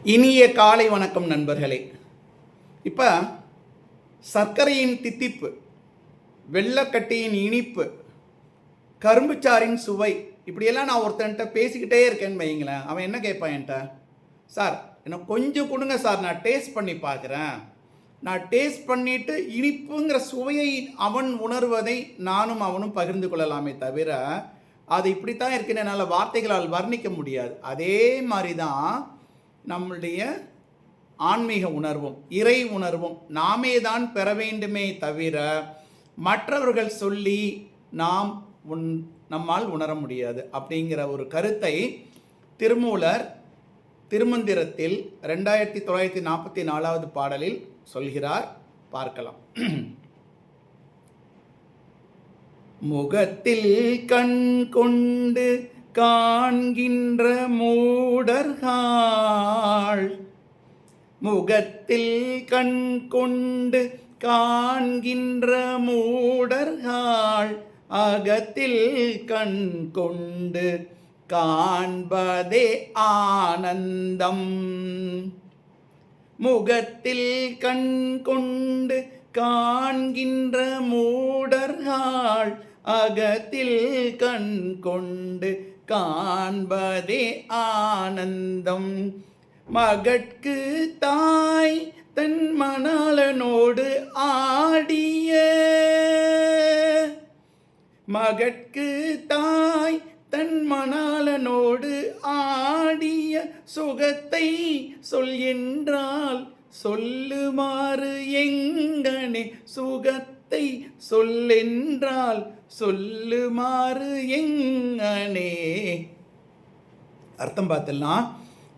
இனிய காலை வணக்கம் நண்பர்களே. இப்போ சர்க்கரையின் தித்திப்பு, வெள்ளக்கட்டியின் இனிப்பு, கரும்புச்சாறின் சுவை, இப்படியெல்லாம் நான் ஒருத்தன்ட்ட பேசிக்கிட்டே இருக்கேன்னு வைங்களேன். அவன் என்ன கேட்பான் என்கிட்ட, சார் எனக்கு கொஞ்சம் கொடுங்க சார், நான் டேஸ்ட் பண்ணி பார்க்குறேன். நான் டேஸ்ட் பண்ணிவிட்டு இனிப்புங்கிற சுவையை அவன் உணர்வதை நானும் அவனும் பகிர்ந்து கொள்ளலாமே தவிர, அது இப்படித்தான் இருக்குன்னு என்னால் வார்த்தைகளால் வர்ணிக்க முடியாது. அதே மாதிரி தான் நம்முடைய ஆன்மீக உணர்வும் இறை உணர்வும் நாமே தான் பெற வேண்டுமே தவிர மற்றவர்கள் சொல்லி நம்மால் உணர முடியாது அப்படிங்கிற ஒரு கருத்தை திருமூலர் திருமந்திரத்தில் 2944 பாடலில் சொல்கிறார். பார்க்கலாம். முகத்தில் கண் கொண்டு காண்கின்ற மூடர்கள், முகத்தில் கண் கொண்டு காண்கின்ற மூடர்கள் அகத்தில் கண் கொண்டு காண்பதே ஆனந்தம். முகத்தில் கண் கொண்டு காண்கின்ற மூடர்கள் அகத்தில் கண் கொண்டு காண்பதே ஆனந்தம். மகட்கு தாய் தன் மணாளனோடு ஆடிய, மகட்கு தாய் தன் மணாளனோடு ஆடிய சுகத்தை சொல் என்றால் சொல்லுமாறு எங்கனே, சுகத்தை சொல்லென்றால் சொல்லுமாறு எங்கனே. அர்த்தம் பார்த்தலாம்.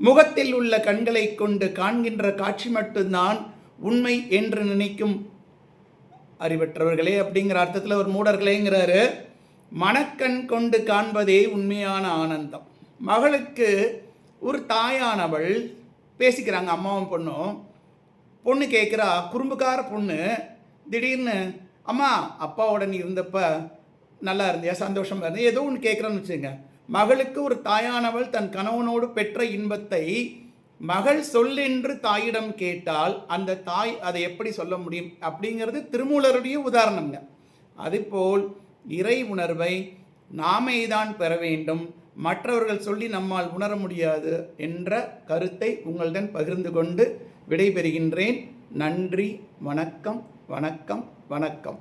முகத்தில் உள்ள கண்களை கொண்டு காண்கின்ற காட்சி மட்டும்தான் உண்மை என்று நினைக்கும் அறிவற்றவர்களே அப்படிங்கிற அர்த்தத்தில் ஒரு மூடர்களேங்கிறாரு. மனக்கண் கொண்டு காண்பதே உண்மையான ஆனந்தம். மகளுக்கு ஒரு தாயானவள் பேசிக்கிறாங்க, அம்மாவும் பொண்ணும். பொண்ணு கேட்குறா, குறும்புக்கார பொண்ணு, திடீர்னு அம்மா அப்பாவோட நீ இருந்தப்ப நல்லா இருந்தியா, சந்தோஷமாக இருந்தியா, ஏதோ ஒன்று கேட்குறான்னு வச்சுங்க. மகளுக்கு ஒரு தாயானவள் தன் கணவனோடு பெற்ற இன்பத்தை மகள் சொல்லென்று தாயிடம் கேட்டால் அந்த தாய் அதை எப்படி சொல்ல முடியும் அப்படிங்கிறது திருமூலருடைய உதாரணங்க. அதுபோல் இறை உணர்வை நாமே தான் பெற வேண்டும், மற்றவர்கள் சொல்லி நம்மால் உணர முடியாது என்ற கருத்தை உங்களுடன் பகிர்ந்து கொண்டு விடைபெறுகின்றேன். நன்றி, வணக்கம், வணக்கம், வணக்கம்.